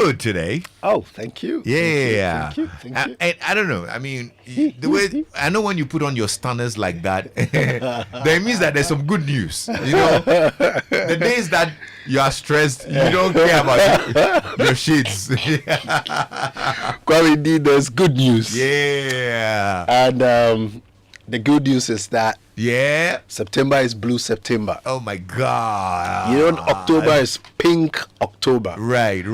good today. Oh, thank you. Yeah. Thank you. Thank you. And I don't know. I mean, the way I know when you put on your stunners like that, that means that there's some good news. The days that you are stressed, you don't care about your shades. Well, indeed, there's good news. Yeah. And the good news is that September is Blue September. Oh my God. October is Pink October. Right.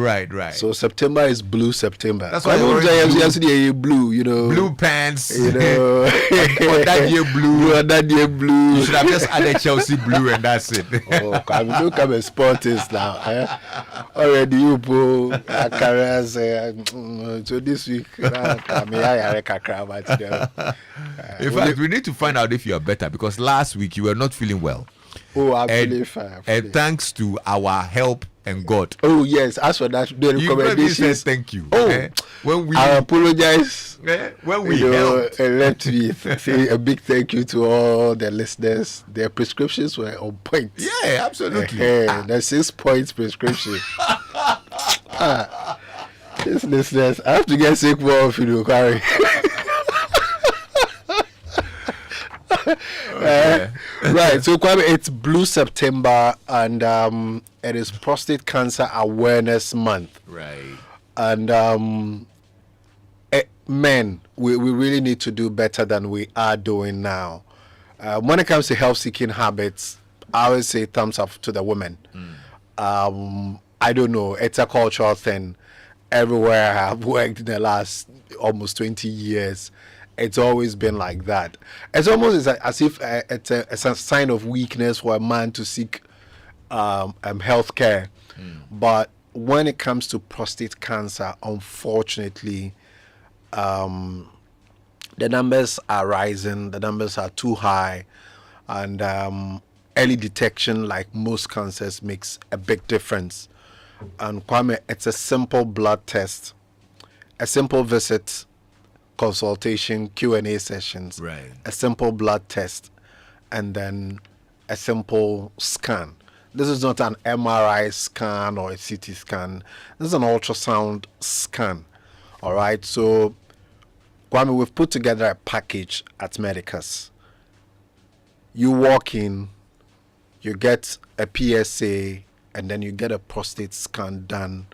So September is Blue September. That's why you're blue, blue pants. Or that year blue. Or that year blue. You should have just added Chelsea blue and that's it. Look at my sportist now. Already you bro. So this week, in fact, we need to find out if you are better because last week you were not feeling well. Oh, I'm feeling fine. And thanks to our help and God. Oh, yes. As for that, the recommendations. Thank you. When I apologize. When we helped. Let me say a big thank you to all the listeners. Their prescriptions were on point. Yeah, absolutely. The 6 points prescription. These listeners, I have to get sick more of you, Carrie. Right, so Kwame, it's Blue September and it is Prostate Cancer Awareness Month. Right. And men, we really need to do better than we are doing now. When it comes to health-seeking habits, I always say thumbs up to the women. I don't know, it's a cultural thing. Everywhere I've worked in the last almost 20 years, it's always been like that. It's almost as if it's a sign of weakness for a man to seek health care. But when it comes to prostate cancer, unfortunately, the numbers are rising. The numbers are too high. And early detection, like most cancers, makes a big difference. And Kwame, it's a simple blood test, a simple visit, consultation, Q&A sessions, right. A simple blood test, and then a simple scan. This is not an MRI scan or a CT scan. This is an ultrasound scan. All right. So, Kwame, we've put together a package at Medicus. You walk in, you get a PSA, and then you get a prostate scan done,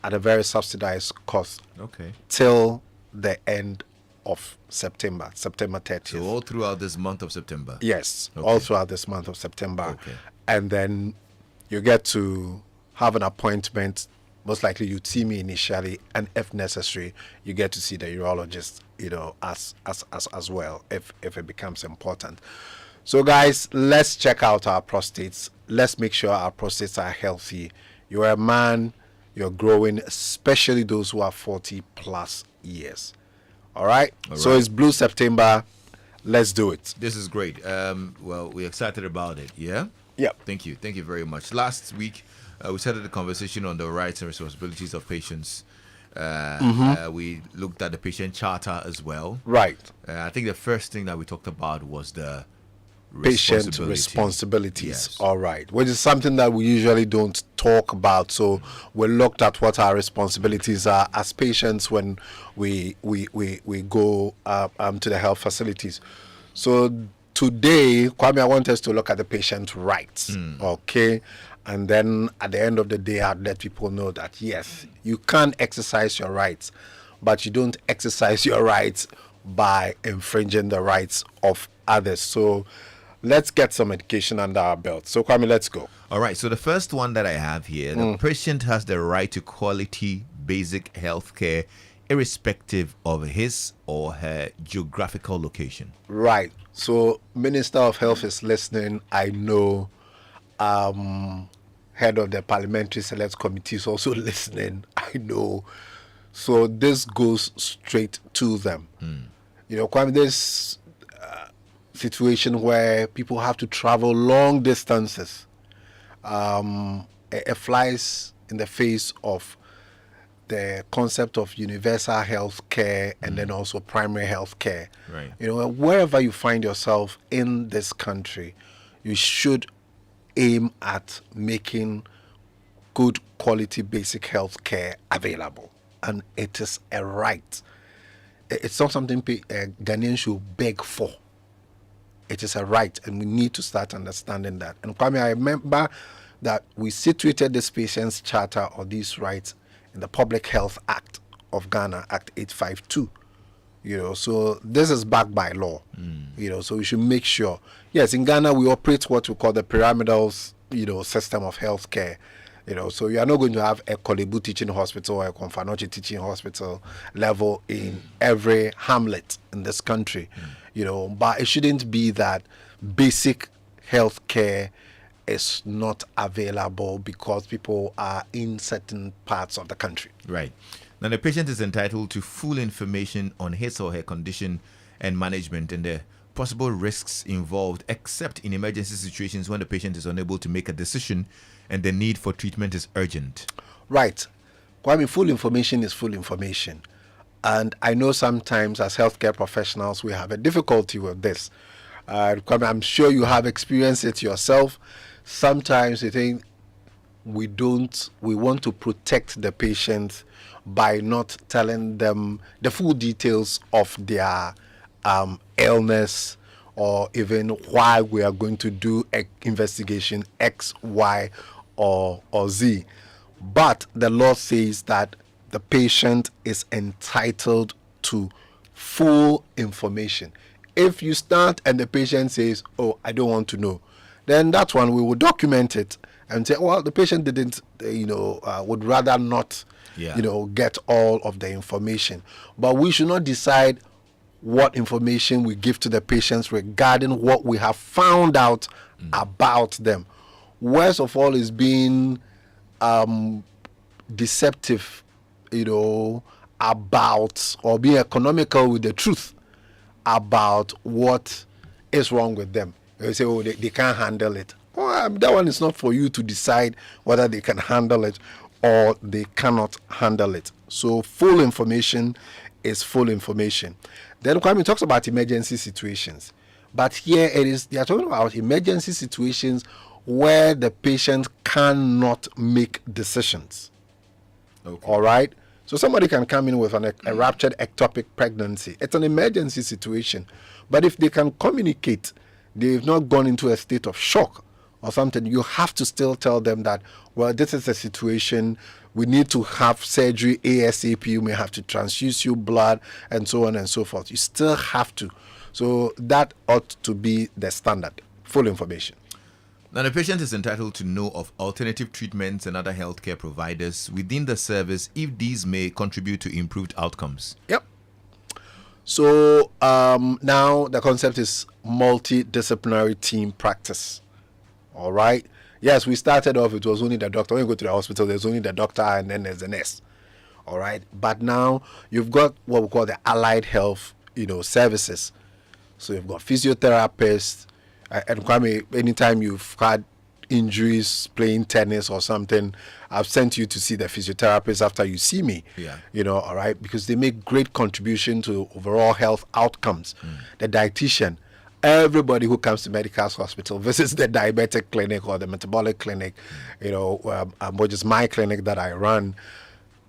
at a very subsidized cost. Okay. Till the end of September 30th. So all throughout this month of September? Yes, okay. All throughout this month of September. Okay. And then you get to have an appointment. Most likely you'd see me initially, and if necessary, you get to see the urologist, as well, if it becomes important. So guys, let's check out our prostates. Let's make sure our prostates are healthy. You're a man, you're growing, especially those who are 40 plus years. All right. So it's Blue September. Let's do it. This is great. Well, we're excited about it. Yeah. Yep. Thank you very much. Last week we started the conversation on the rights and responsibilities of patients. We looked at the patient charter as well. Right. I think the first thing that we talked about was the patient responsibilities. Yes. All right, which is something that we usually don't talk about. So we looked at what our responsibilities are as patients when we go to the health facilities. So today, Kwame, I want us to look at the patient rights. Okay. And then at the end of the day, I'd let people know that yes, you can exercise your rights, but you don't exercise your rights by infringing the rights of others. So let's get some education under our belt. So, Kwame, let's go. All right. So the first one that I have here, the patient has the right to quality basic health care irrespective of his or her geographical location. Right. So Minister of Health is listening. I know head of the Parliamentary Select Committee is also listening. I know. So this goes straight to them. Kwame, this situation where people have to travel long distances. It flies in the face of the concept of universal health care and then also primary health care. Right. Wherever you find yourself in this country, you should aim at making good quality basic health care available. And it is a right. It's not something Ghanaians should beg for. It is a right, and we need to start understanding that. And Kwame, I remember that we situated this patient's charter or these rights in the Public Health Act of Ghana, Act 852. So this is backed by law. So we should make sure. Yes, in Ghana we operate what we call the pyramidal, system of healthcare. So you are not going to have a Kolebu teaching hospital or a Konfanoche teaching hospital level in every hamlet in this country. But it shouldn't be that basic healthcare is not available because people are in certain parts of the country. Right. Now, the patient is entitled to full information on his or her condition and management and the possible risks involved, except in emergency situations when the patient is unable to make a decision and the need for treatment is urgent. Right. Kwame, full information is full information. And I know sometimes as healthcare professionals, we have a difficulty with this. Kwame, I'm sure you have experienced it yourself. Sometimes you think we want to protect the patient by not telling them the full details of their illness, or even why we are going to do an investigation X, Y, or Z. But the law says that the patient is entitled to full information. If you start and the patient says, "Oh, I don't want to know," then that one we will document it and say, "Well, the patient didn't, would rather not, get all of the information." But we should not decide what information we give to the patients regarding what we have found out about them. Worst of all is being deceptive, about, or being economical with the truth about what is wrong with them. They say, "Oh, they can't handle it." Well, that one is not for you to decide whether they can handle it or they cannot handle it. So full information is full information. Then Kwame talks about emergency situations. But here they are talking about emergency situations where the patient cannot make decisions. Okay. All right? So somebody can come in with a ruptured ectopic pregnancy. It's an emergency situation. But if they can communicate, they've not gone into a state of shock or something, you have to still tell them that, well, this is a situation, we need to have surgery ASAP, you may have to transfuse you blood, and so on and so forth. You still have to. So that ought to be the standard. Full information. Now, the patient is entitled to know of alternative treatments and other healthcare providers within the service if these may contribute to improved outcomes. Yep. So now the concept is multidisciplinary team practice. All right. Yes, we started off, it was only the doctor. When you go to the hospital, there's only the doctor and then there's the nurse. All right. But now you've got what we call the allied health, services. So you've got physiotherapists. And Kwame, anytime you've had injuries playing tennis or something, I've sent you to see the physiotherapist after you see me. Yeah. All right, because they make great contribution to overall health outcomes. The dietitian, everybody who comes to medical hospital visits the diabetic clinic or the metabolic clinic, which is my clinic that I run,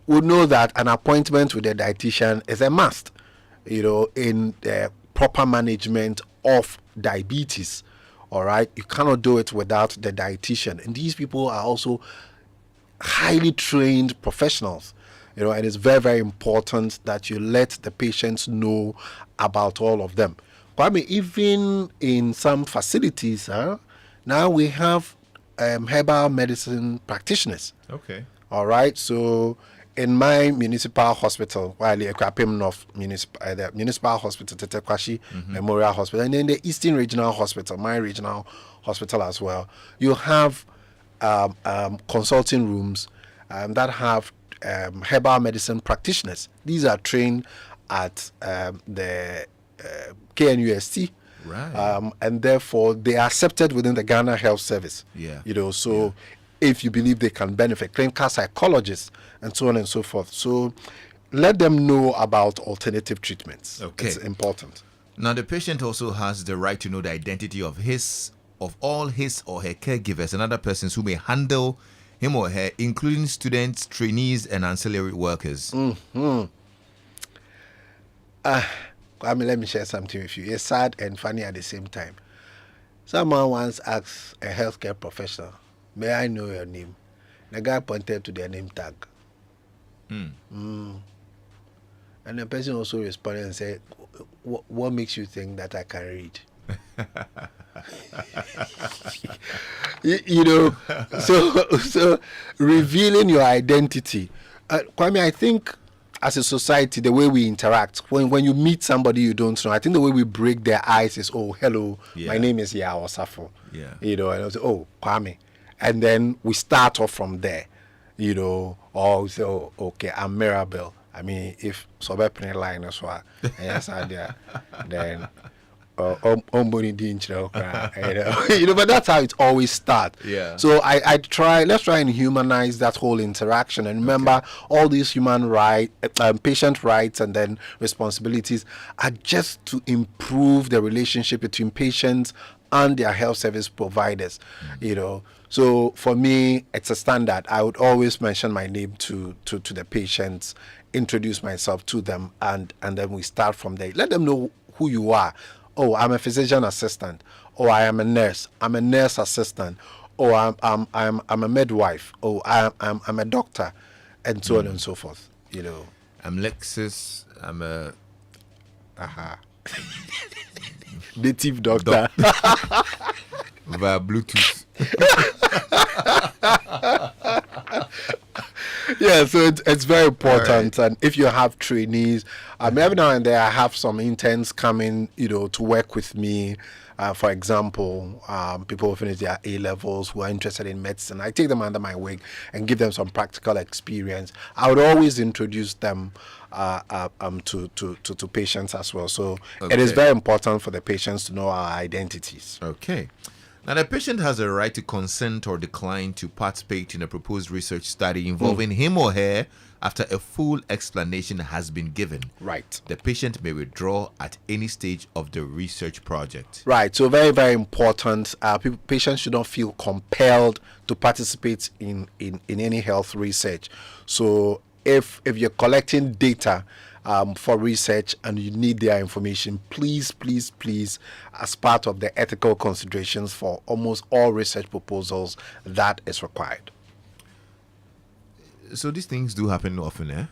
would know that an appointment with a dietitian is a must, in the proper management of diabetes. All right, you cannot do it without the dietitian, and these people are also highly trained professionals, and it's very, very important that you let the patients know about all of them. Kwame, even in some facilities, now we have herbal medicine practitioners. Okay. All right, so in my municipal hospital, while the municipal hospital, Tetekwashi Memorial Hospital, and then the Eastern Regional Hospital, my regional hospital as well, you have consulting rooms that have herbal medicine practitioners. These are trained at the KNUST. Right. And therefore they are accepted within the Ghana Health Service. Yeah. If you believe they can benefit, clinical psychologists and so on and so forth. So let them know about alternative treatments. Okay. It's important. Now, the patient also has the right to know the identity of all his or her caregivers and other persons who may handle him or her, including students, trainees, and ancillary workers? I mean, let me share something with you. It's sad and funny at the same time. Someone once asked a healthcare professional, "May I know your name?" The guy pointed to their name tag. And the person also responded and said, "What makes you think that I can read?" you know, so revealing your identity. Kwame, I think as a society, the way we interact, when you meet somebody you don't know, I think the way we break their ice is, "Oh, hello, my name is Yaw Osafo." Yeah. You know, and I say, "Oh, Kwame." And then we start off from there, you know, or we say, "Oh, okay, I'm Mirabel." I mean, if Sobepene line as well, yes, I there, then you know, but that's how it always starts. Yeah. So let's try and humanize that whole interaction, and remember all these human rights, patient rights, and then responsibilities are just to improve the relationship between patients and their health service providers. You know, so for me, it's a standard. I would always mention my name to the patients, introduce myself to them, and then we start from there. Let them know who you are. "Oh, I'm a physician assistant." "Oh, I am a nurse. I'm a nurse assistant." "Oh, I'm a midwife." "Oh, I'm a doctor," and so on and so forth. You know. I'm Lexus. I'm a Native doctor. via Bluetooth. Yeah, so it's very important. And if you have trainees, every now and then I have some interns coming, you know, to work with me. For example, people who finish their A levels who are interested in medicine, I take them under my wing and give them some practical experience. I would always introduce them to patients as well. So it is very important for the patients to know our identities. Okay. Now, the patient has a right to consent or decline to participate in a proposed research study involving him or her after a full explanation has been given. Right. The patient may withdraw at any stage of the research project. Right. So very, very important. Patients should not feel compelled to participate in any health research. So if you're collecting data for research and you need their information, please, as part of the ethical considerations for almost all research proposals, that is required. So these things do happen often, eh?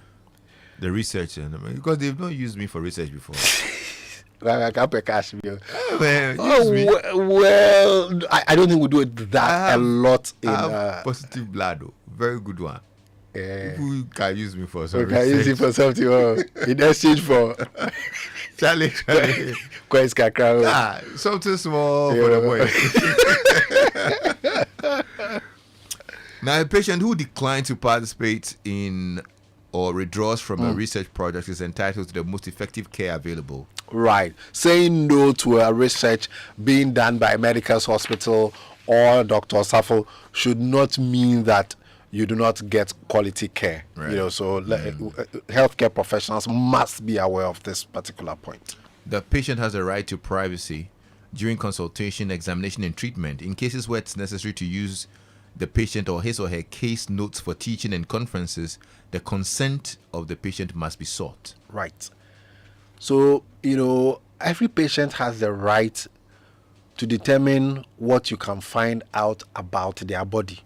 The research, because they've not used me for research before. I can't pay cash. Well, I don't think we do it a lot. I have positive blood, though. Very good one. People can use me for some research. Can use it for something in exchange for Charlie. Something small for the boy. Now, a patient who declines to participate in or withdraws from a research project is entitled to the most effective care available. Right. Saying no to a research being done by a medical hospital or Dr. Osafo should not mean that you do not get quality care. Right. You know, so healthcare professionals must be aware of this particular point. The patient has a right to privacy during consultation, examination, and treatment. In cases where it's necessary to use the patient or his or her case notes for teaching and conferences, the consent of the patient must be sought. Right. So, you know, every patient has the right to determine what you can find out about their body.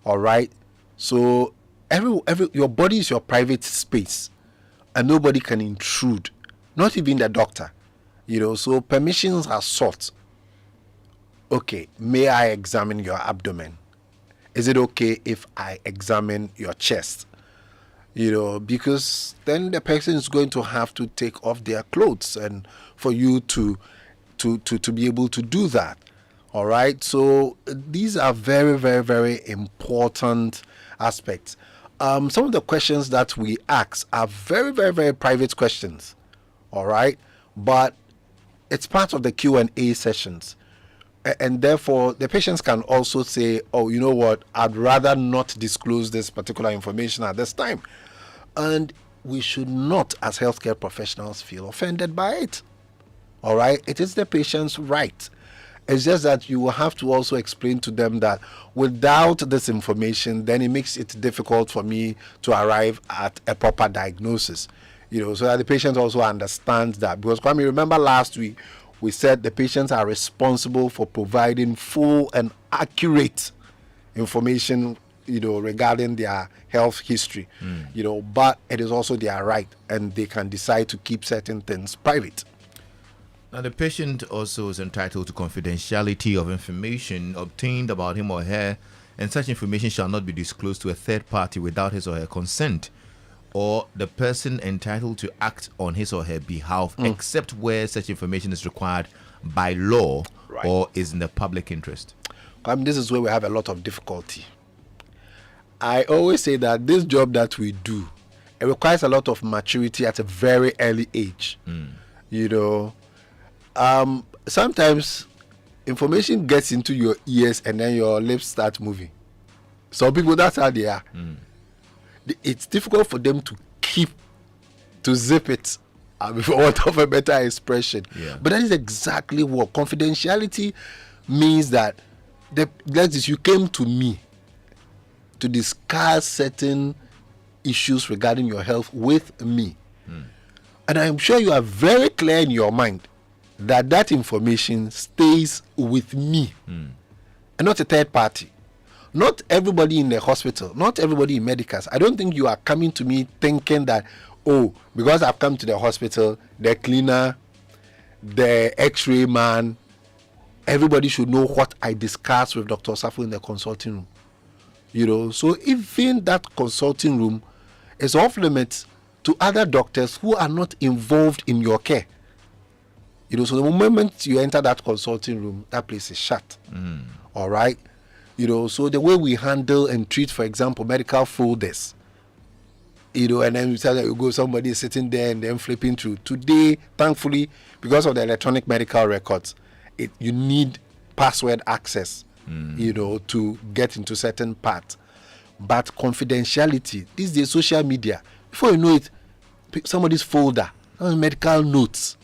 All right. So your body is your private space and nobody can intrude, not even the doctor. You know, so permissions are sought. Okay, may I examine your abdomen? Is it okay if I examine your chest? You know, because then the person is going to have to take off their clothes and for you to be able to do that. All right. So these are very, very, very important aspects. Some of the questions that we ask are very, very, very private questions. All right. But it's part of the Q&A sessions. And therefore, the patients can also say, "Oh, you know what? I'd rather not disclose this particular information at this time." And we should not, as healthcare professionals, feel offended by it. All right? It is the patient's right. It's just that you will have to also explain to them that without this information, then it makes it difficult for me to arrive at a proper diagnosis. So that the patient also understands that. Because Kwame, remember last week we said the patients are responsible for providing full and accurate information, regarding their health history. But it is also their right, and they can decide to keep certain things private. Now, the patient also is entitled to confidentiality of information obtained about him or her, and such information shall not be disclosed to a third party without his or her consent, or the person entitled to act on his or her behalf, except where such information is required by law or is in the public interest. This is where we have a lot of difficulty. I always say that this job that we do, it requires a lot of maturity at a very early age. Sometimes information gets into your ears and then your lips start moving. Some people, that's how they are. It's difficult for them to zip it, for want of a better expression. But that is exactly what confidentiality means. That you came to me to discuss certain issues regarding your health with me, and I'm sure you are very clear in your mind that information stays with me and not a third party. Not everybody in the hospital, not everybody in medicals. I don't think you are coming to me thinking that, because I've come to the hospital, the cleaner, the x-ray man, everybody should know what I discussed with Dr. Osafo in the consulting room. So even that consulting room is off limits to other doctors who are not involved in your care. So the moment you enter that consulting room, that place is shut. All right. So the way we handle and treat, for example, medical folders, and then we say that you go, somebody is sitting there and then flipping through. Today, thankfully, because of the electronic medical records, you need password access, to get into certain parts. But confidentiality, these days, social media, before you know it, somebody's folder, medical notes,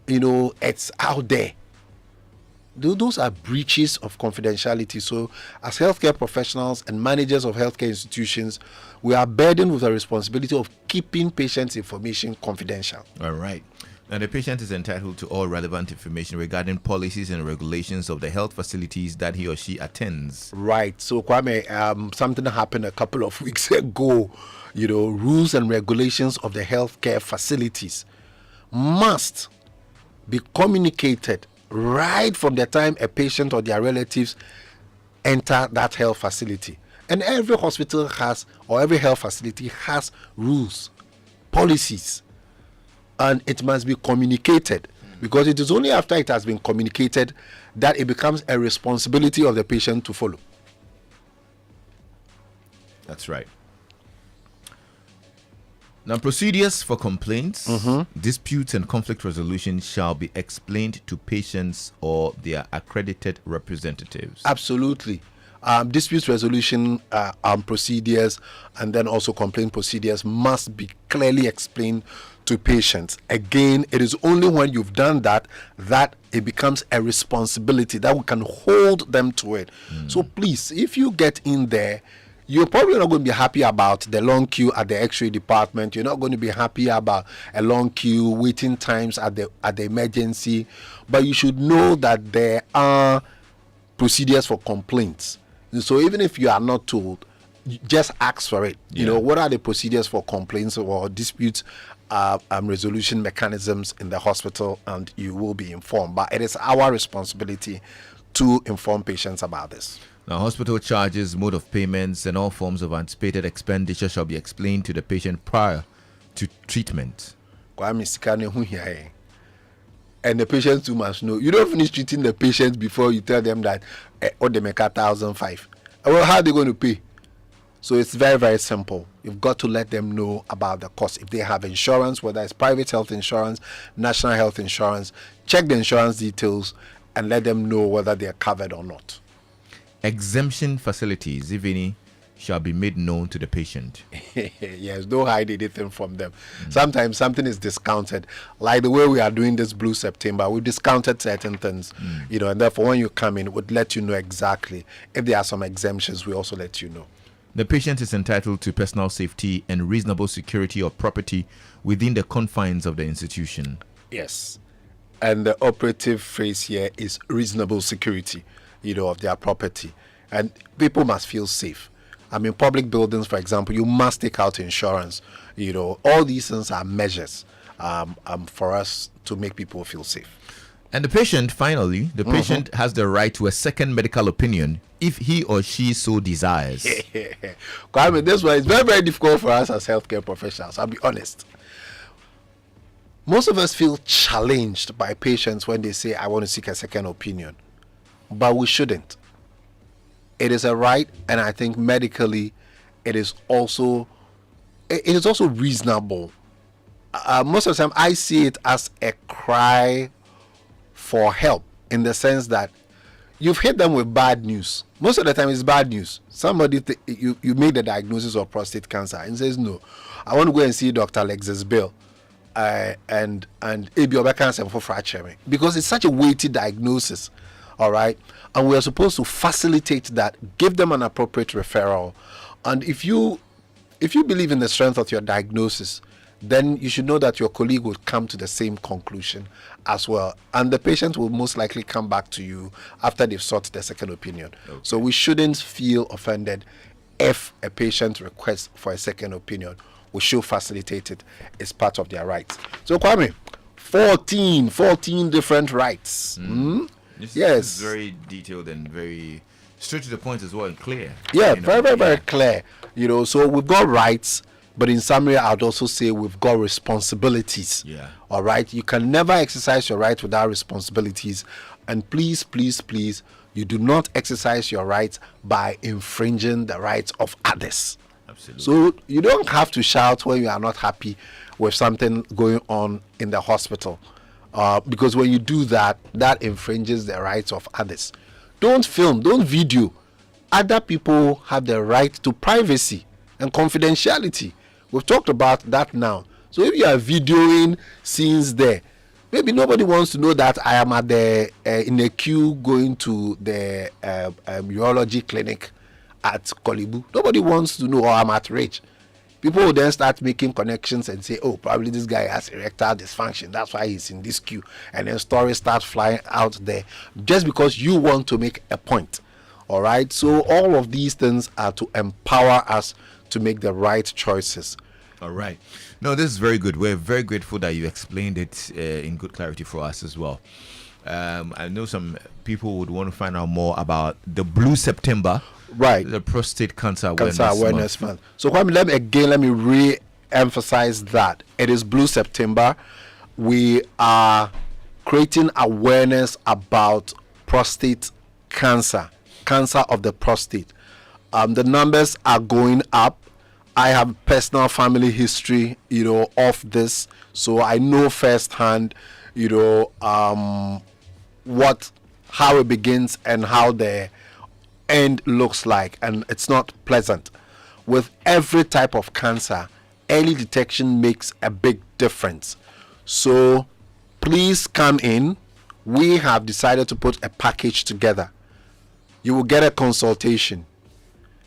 it's out there. Those are breaches of confidentiality. So as healthcare professionals and managers of healthcare institutions, we are burdened with the responsibility of keeping patients' information confidential. All right. Now, the patient is entitled to all relevant information regarding policies and regulations of the health facilities that he or she attends. Right. So, Kwame, something happened a couple of weeks ago. Rules and regulations of the healthcare facilities must be communicated right from the time a patient or their relatives enter that health facility. And every hospital has, or every health facility has rules, policies, and it must be communicated, because it is only after it has been communicated that it becomes a responsibility of the patient to follow. That's right. Now, procedures for complaints, disputes, and conflict resolution shall be explained to patients or their accredited representatives. Absolutely. Dispute resolution procedures and then also complaint procedures must be clearly explained to patients. Again, it is only when you've done that it becomes a responsibility that we can hold them to it. So please, if you get in there, you're probably not going to be happy about the long queue at the X-ray department. You're not going to be happy about a long queue, waiting times at the emergency. But you should know that there are procedures for complaints. So even if you are not told, just ask for it. What are the procedures for complaints or disputes resolution mechanisms in the hospital, and you will be informed. But it is our responsibility to inform patients about this. Now, hospital charges, mode of payments, and all forms of anticipated expenditure shall be explained to the patient prior to treatment. And the patients too must know. You don't finish treating the patient before you tell them that they make 1,500. Well, how are they going to pay? So it's very, very simple. You've got to let them know about the cost. If they have insurance, whether it's private health insurance, national health insurance, check the insurance details and let them know whether they're covered or not. Exemption facilities, if any, shall be made known to the patient. Yes, don't hide anything from them. Sometimes something is discounted, like the way we are doing this Blue September. We discounted certain things, and therefore when you come in, it would let you know exactly. If there are some exemptions, we also let you know. The patient is entitled to personal safety and reasonable security of property within the confines of the institution. Yes, and the operative phrase here is reasonable security, of their property, and people must feel safe. I mean, public buildings, for example, you must take out insurance. All these things are measures for us to make people feel safe. And the patient, finally, patient has the right to a second medical opinion if he or she so desires. I mean, this one is very, very difficult for us as healthcare professionals. I'll be honest. Most of us feel challenged by patients when they say, I want to seek a second opinion. But we shouldn't. It is a right, and I think medically it is also reasonable. Most of the time I see it as a cry for help, in the sense that you've hit them with bad news. Most of the time it's bad news. Somebody you made the diagnosis of prostate cancer and says, no, I want to go and see Dr. Alexis Bill and ABO cancer for fracture me, because it's such a weighty diagnosis. All right, and we are supposed to facilitate that, give them an appropriate referral, and if you believe in the strength of your diagnosis, then you should know that your colleague will come to the same conclusion as well, and the patient will most likely come back to you after they've sought the second opinion. Okay. So we shouldn't feel offended if a patient requests for a second opinion. We should facilitate it. It's part of their rights. So Kwame, 14 different rights. This yes, is very detailed and very straight to the point as well, and clear. Yeah, very clear. So we've got rights, but in summary, I'd also say we've got responsibilities. Yeah. All right. You can never exercise your rights without responsibilities, and please, you do not exercise your rights by infringing the rights of others. Absolutely. So you don't have to shout when you are not happy with something going on in the hospital. Because when you do that, that infringes the rights of others. Don't film, don't video. Other people have the right to privacy and confidentiality. We've talked about that now. So if you are videoing scenes there, maybe nobody wants to know that I am at in a queue going to the urology clinic at Kolibu. Nobody wants to know, or I'm at Rich. People will then start making connections and say, oh, probably this guy has erectile dysfunction. That's why he's in this queue. And then stories start flying out there just because you want to make a point. All right. So all of these things are to empower us to make the right choices. All right. No, this is very good. We're very grateful that you explained it in good clarity for us as well. I know some people would want to find out more about the Blue September. Right. The prostate cancer awareness month. So let me re-emphasize that. It is Blue September. We are creating awareness about prostate cancer of the prostate. The numbers are going up. I have personal family history, of this. So I know firsthand, how it begins and how the end looks like, and it's not pleasant. With every type of cancer, early detection makes a big difference. So please come in. We have decided to put a package together. You will get a consultation.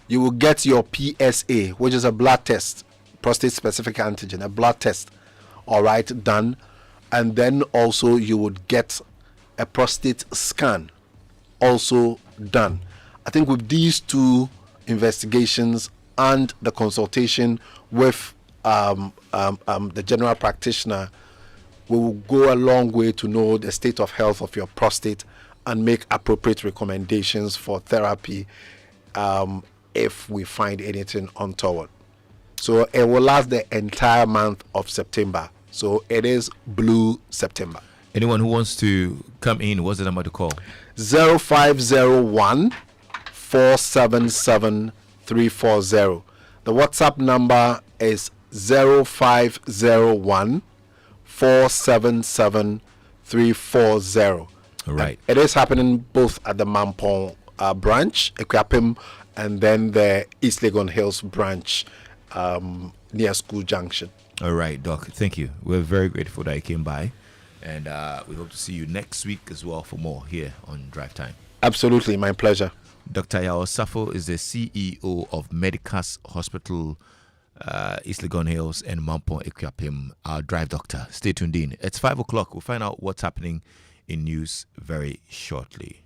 You will get your PSA, which is a blood test, prostate specific antigen, a blood test, all right, done. And then also you would get a prostate scan, also done. I think with these two investigations and the consultation with the general practitioner, we will go a long way to know the state of health of your prostate and make appropriate recommendations for therapy if we find anything untoward. So it will last the entire month of September. So it is Blue September. Anyone who wants to come in, what's the number to call? 0501 477 340. The WhatsApp number is 0501 477 340. All right. It is happening both at the Mampong branch, Equiapim, and then the East Legon Hills branch near School Junction. All right, Doc. Thank you. We're very grateful that you came by, and we hope to see you next week as well for more here on Drive Time. Absolutely, my pleasure. Dr. Yaw Osafo is the CEO of Medicas Hospital, East Legon Hills, and Mampong Equiapim, our Drive Doctor. Stay tuned in. It's 5 o'clock. We'll find out what's happening in news very shortly.